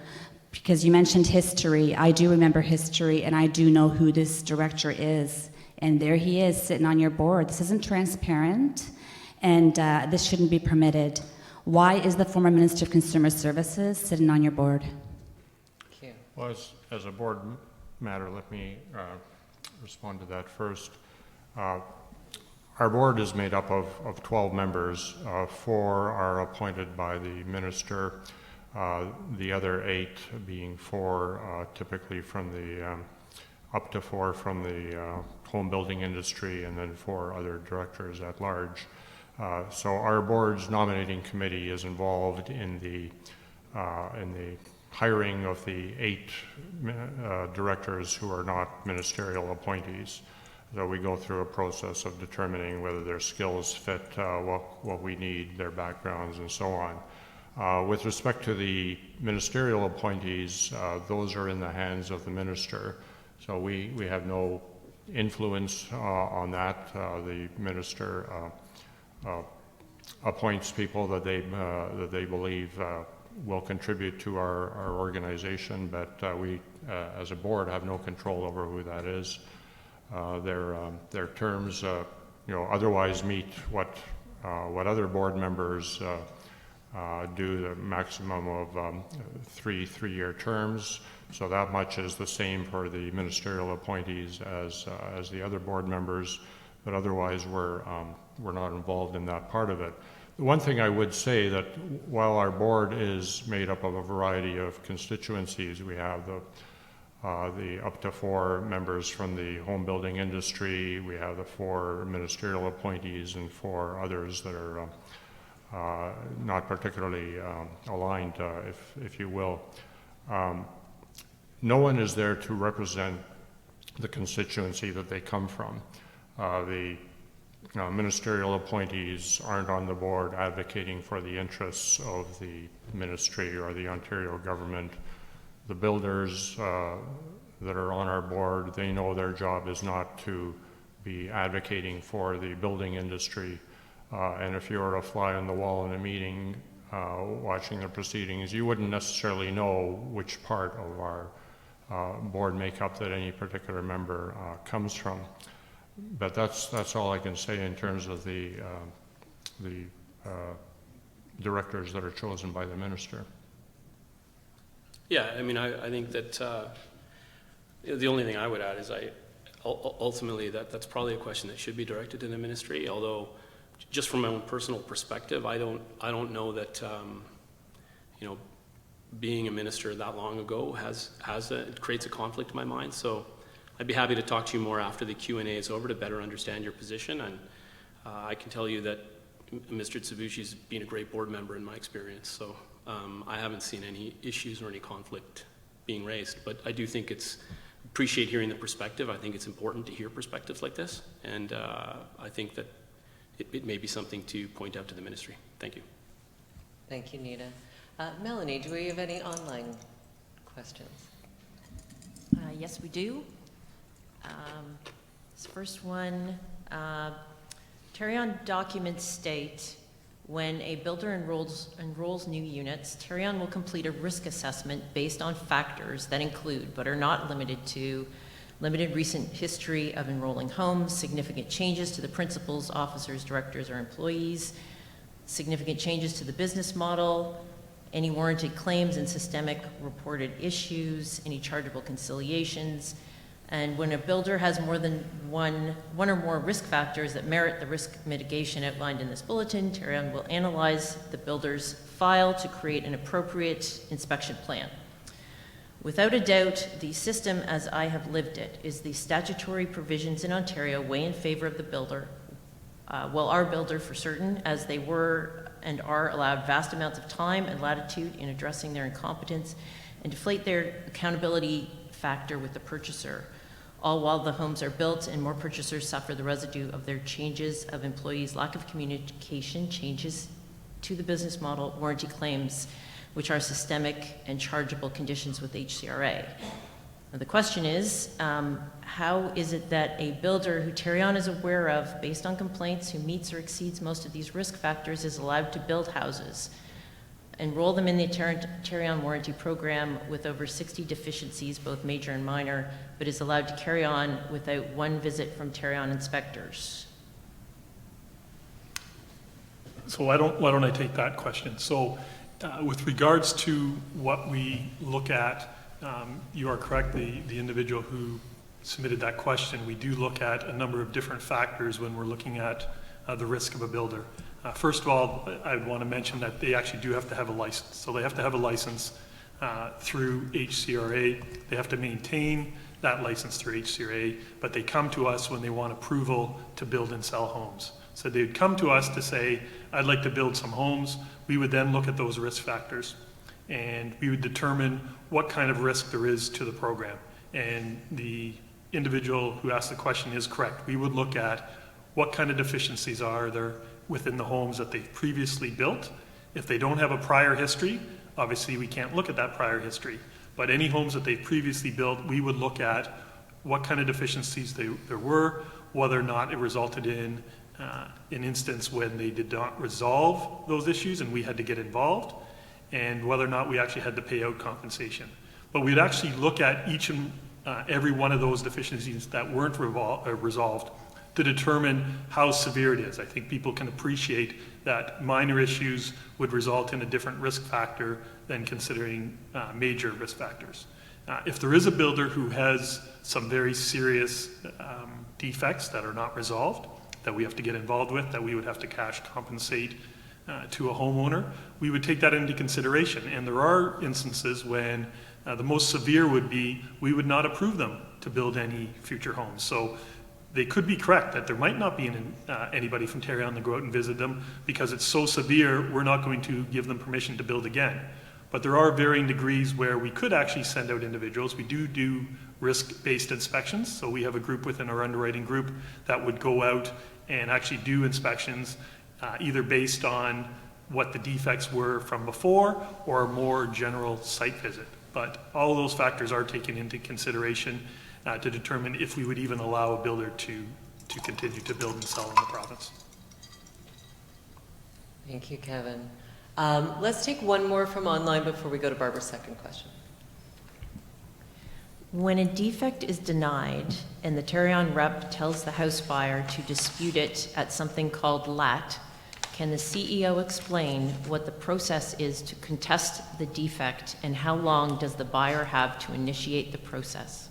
because you mentioned history. I do remember history, and I do know who this director is. And there he is sitting on your board. This isn't transparent, and this shouldn't be permitted. Why is the former Minister of Consumer Services sitting on your board? Thank you. Well, as a board matter, let me respond to that first. Our board is made up of 12 members. 4 are appointed by the minister, the other 8 being 4 typically from the, up to 4 from the home building industry, and then 4 other directors at large. So our board's nominating committee is involved in the hiring of the 8 directors who are not ministerial appointees. So we go through a process of determining whether their skills fit what we need, their backgrounds, and so on. With respect to the ministerial appointees, those are in the hands of the minister. So we have no influence on that. The minister appoints people that they believe will contribute to our organization, but we, as a board, have no control over who that is. Their terms, otherwise meet what other board members do, the maximum of 3 terms. So that much is the same for the ministerial appointees as the other board members, but otherwise we're not involved in that part of it. The one thing I would say that while our board is made up of a variety of constituencies, we have the up to 4 members from the home building industry, we have the 4 ministerial appointees and 4 others that are not particularly aligned, if you will. No one is there to represent the constituency that they come from. The ministerial appointees aren't on the board advocating for the interests of the ministry or the Ontario government. The builders that are on our board, they know their job is not to be advocating for the building industry. And if you were a fly on the wall in a meeting watching the proceedings, you wouldn't necessarily know which part of our board makeup that any particular member comes from. But that's all I can say in terms of the directors that are chosen by the minister. Yeah, I mean, I think that the only thing I would add is ultimately that's probably a question that should be directed to the ministry. Although, just from my own personal perspective, I don't know that being a minister that long ago it creates a conflict in my mind. So I'd be happy to talk to you more after the Q&A is over to better understand your position. And I can tell you that Mr. Tsavucci's been a great board member in my experience. So I haven't seen any issues or any conflict being raised. But I do think appreciate hearing the perspective. I think it's important to hear perspectives like this. And I think that it may be something to point out to the ministry. Thank you. Thank you, Nita. Melanie, do we have any online questions? Yes, we do. This first one, Tarion documents state when a builder enrolls new units, Tarion will complete a risk assessment based on factors that include, but are not limited to, limited recent history of enrolling homes, significant changes to the principals, officers, directors, or employees, significant changes to the business model, any warranted claims and systemic reported issues, any chargeable conciliations, and when a builder has more than one or more risk factors that merit the risk mitigation outlined in this bulletin, Tarion will analyze the builder's file to create an appropriate inspection plan. Without a doubt, the system as I have lived it is the statutory provisions in Ontario weigh in favor of the builder, our builder for certain, as they were and are allowed vast amounts of time and latitude in addressing their incompetence and deflate their accountability factor with the purchaser, all while the homes are built and more purchasers suffer the residue of their changes of employees, lack of communication, changes to the business model, warranty claims, which are systemic and chargeable conditions with HCRA. Now, the question is, how is it that a builder who Tarion is aware of, based on complaints, who meets or exceeds most of these risk factors, is allowed to build houses, enroll them in the Tarion warranty program with over 60 deficiencies, both major and minor, but is allowed to carry on without one visit from Tarion inspectors? So why don't I take that question? So with regards to what we look at, you are correct, the individual who submitted that question, we do look at a number of different factors when we're looking at the risk of a builder. First of all, I want to mention that they actually do have to have a license. So they have to have a license through HCRA. They have to maintain that license through HCRA, but they come to us when they want approval to build and sell homes. So they'd come to us to say, I'd like to build some homes. We would then look at those risk factors, and we would determine what kind of risk there is to the program. And the individual who asked the question is correct. We would look at what kind of deficiencies are there within the homes that they've previously built. If they don't have a prior history, obviously we can't look at that prior history. But any homes that they've previously built, we would look at what kind of deficiencies there were, whether or not it resulted in an instance when they did not resolve those issues and we had to get involved, and whether or not we actually had to pay out compensation. But we'd actually look at each and every one of those deficiencies that weren't resolved to determine how severe it is. I think people can appreciate that minor issues would result in a different risk factor than considering major risk factors. If there is a builder who has some very serious defects that are not resolved, that we have to get involved with, that we would have to cash compensate to a homeowner, we would take that into consideration. And there are instances when the most severe would be we would not approve them to build any future homes. So they could be correct that there might not be anybody from Tarion to go out and visit them because it's so severe, we're not going to give them permission to build again. But there are varying degrees where we could actually send out individuals. We do risk-based inspections. So we have a group within our underwriting group that would go out and actually do inspections either based on what the defects were from before or a more general site visit. But all of those factors are taken into consideration to determine if we would even allow a builder to continue to build and sell in the province. Thank you, Kevin. Let's take one more from online before we go to Barbara's second question. When a defect is denied and the Tarion rep tells the house buyer to dispute it at something called LAT, can the CEO explain what the process is to contest the defect and how long does the buyer have to initiate the process?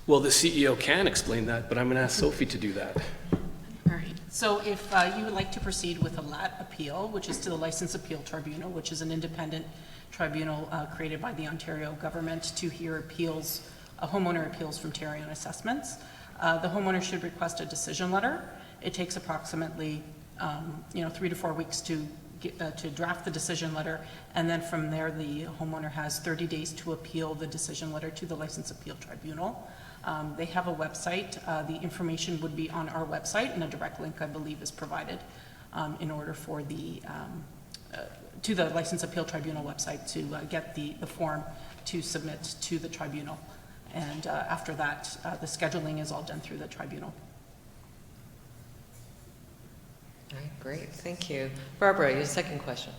Well, the CEO can explain that, but I'm going to ask Sophie to do that. All right. So if you would like to proceed with a LAT appeal, which is to the License Appeal Tribunal, which is an independent tribunal created by the Ontario government to hear appeals, homeowner appeals from Tarion assessments, the homeowner should request a decision letter. It takes approximately 3 to 4 weeks to draft the decision letter, and then from there the homeowner has 30 days to appeal the decision letter to the License Appeal Tribunal. They have a website. The information would be on our website, and a direct link, I believe, is provided in order for to the License Appeal Tribunal website to get the form to submit to the tribunal. And after that, the scheduling is all done through the tribunal. All right, great, thank you. Barbara, your second question.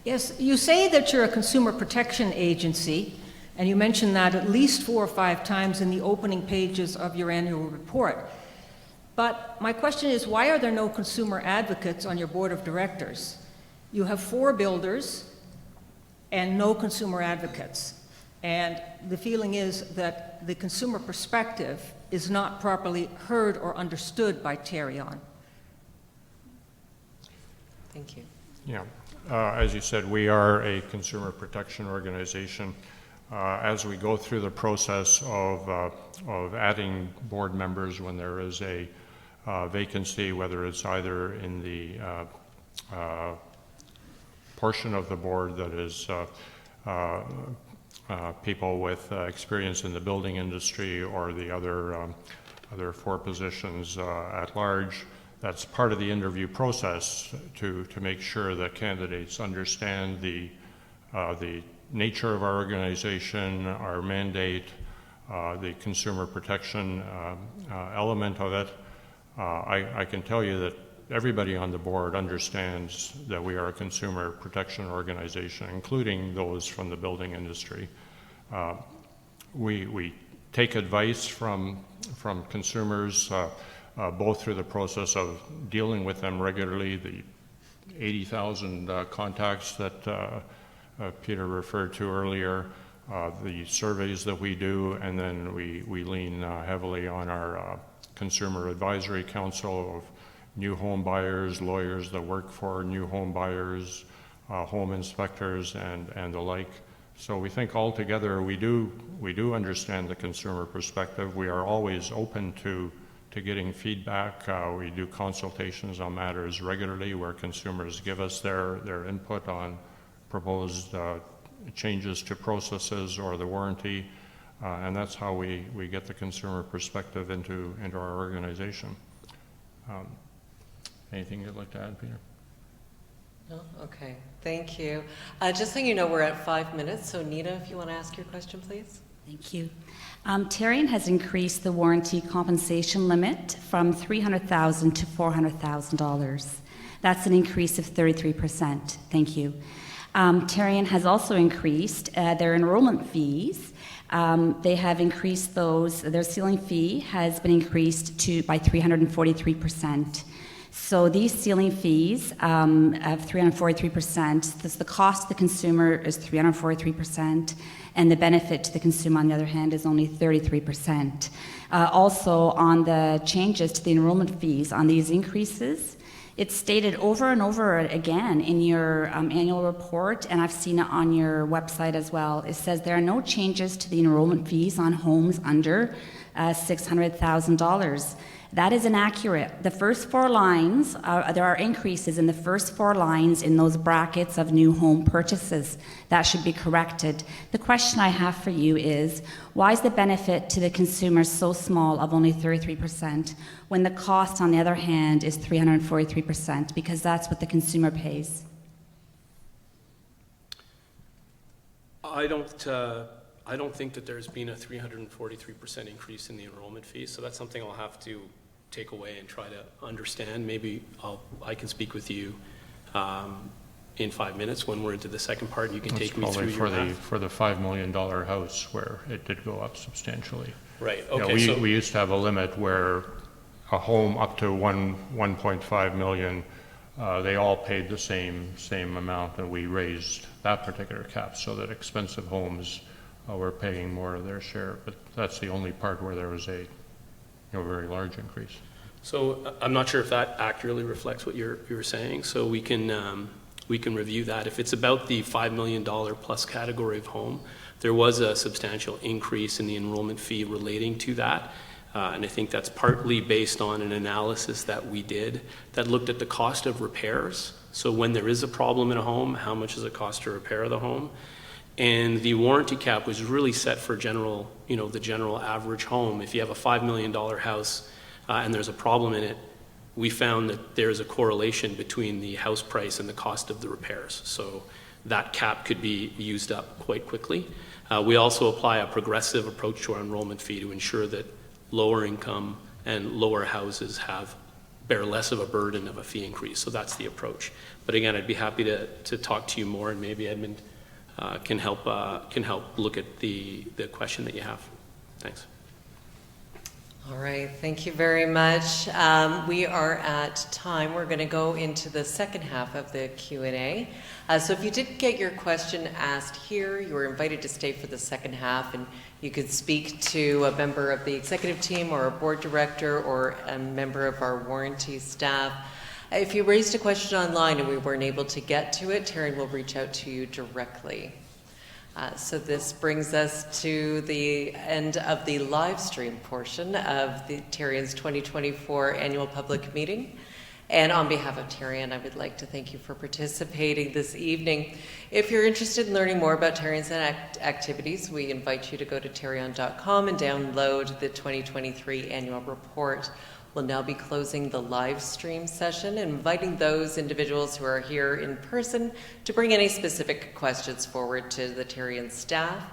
Yes, you say that you're a consumer protection agency, and you mentioned that at least 4 or 5 times in the opening pages of your annual report. But my question is, why are there no consumer advocates on your board of directors? You have 4 builders and no consumer advocates. And the feeling is that the consumer perspective is not properly heard or understood by Tarion. Thank you. Yeah, as you said, we are a consumer protection organization. As we go through the process of adding board members when there is a vacancy, whether it's either in the portion of the board that is people with experience in the building industry or the other 4 positions at large. That's part of the interview process to make sure that candidates understand the nature of our organization, our mandate, the consumer protection element of it. I can tell you that everybody on the board understands that we are a consumer protection organization, including those from the building industry. We take advice from consumers, both through the process of dealing with them regularly, the 80,000 contacts that Peter referred to earlier, the surveys that we do, and then we lean heavily on our Consumer Advisory Council of new home buyers, lawyers that work for new home buyers, home inspectors, and the like. So we think altogether we do understand the consumer perspective. We are always open to getting feedback. We do consultations on matters regularly where consumers give us their input on proposed changes to processes or the warranty, and that's how we get the consumer perspective into our organization. Anything you'd like to add, Peter? No? Okay, thank you. Just so you know, we're at 5 minutes, so Nita, if you want to ask your question, please. Thank you. Tarion has increased the warranty compensation limit from $300,000 to $400,000. That's an increase of 33%. Thank you. Tarion has also increased their enrollment fees. They have increased those. Their ceiling fee has been increased by 343%. So these ceiling fees of 343%, the cost to the consumer is 343%, and the benefit to the consumer, on the other hand, is only 33%. Also, on the changes to the enrollment fees on these increases, it's stated over and over again in your annual report, and I've seen it on your website as well. It says there are no changes to the enrollment fees on homes under $600,000. That is inaccurate. The first 4 lines, there are increases in the first 4 lines in those brackets of new home purchases. That should be corrected. The question I have for you is, why is the benefit to the consumer so small of only 33% when the cost, on the other hand, is 343%? Because that's what the consumer pays. I don't think that there's been a 343% increase in the enrollment fees, so that's something I'll have to take away and try to understand. Maybe I can speak with you in 5 minutes when we're into the second part, and you can take me through your math. For the $5 million house where it did go up substantially. Right, okay. We used to have a limit where a home up to 1.5 million, they all paid the same amount, and we raised that particular cap so that expensive homes were paying more of their share. But that's the only part where there was a very large increase. So I'm not sure if that accurately reflects what you're saying. So we can review that. If it's about the $5 million plus category of home, there was a substantial increase in the enrollment fee relating to that. And I think that's partly based on an analysis that we did that looked at the cost of repairs. So when there is a problem in a home, how much does it cost to repair the home? And the warranty cap was really set for the general average home. If you have a $5 million house and there's a problem in it, we found that there's a correlation between the house price and the cost of the repairs. So that cap could be used up quite quickly. We also apply a progressive approach to our enrollment fee to ensure that lower income and lower houses bear less of a burden of a fee increase. So that's the approach. But again, I'd be happy to talk to you more, and maybe Edmund can help look at the question that you have. Thanks. All right, thank you very much. We are at time. We're going to go into the second half of the Q&A. So if you did get your question asked here, you were invited to stay for the second half, and you could speak to a member of the executive team or a board director or a member of our warranty staff. If you raised a question online and we weren't able to get to it, Tarion will reach out to you directly. So this brings us to the end of the live stream portion of the Tarion's 2024 annual public meeting. And on behalf of Tarion, I would like to thank you for participating this evening. If you're interested in learning more about Tarion's activities, we invite you to go to tarion.com and download the 2023 annual report. We'll now be closing the live stream session and inviting those individuals who are here in person to bring any specific questions forward to the Tarion staff.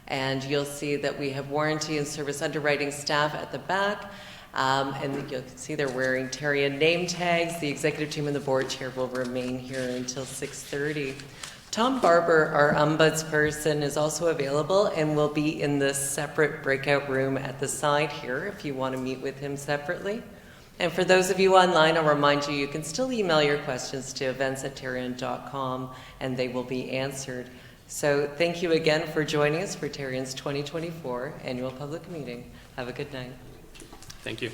And you'll see that we have warranty and service underwriting staff at the back. And you'll see they're wearing Tarion name tags. The executive team and the board chair will remain here until 6:30. Tom Barber, our ombudsperson, is also available and will be in the separate breakout room at the side here if you want to meet with him separately. And for those of you online, I'll remind you, you can still email your questions to events@tarion.com and they will be answered. So thank you again for joining us for Tarion's 2024 annual public meeting. Have a good night. Thank you.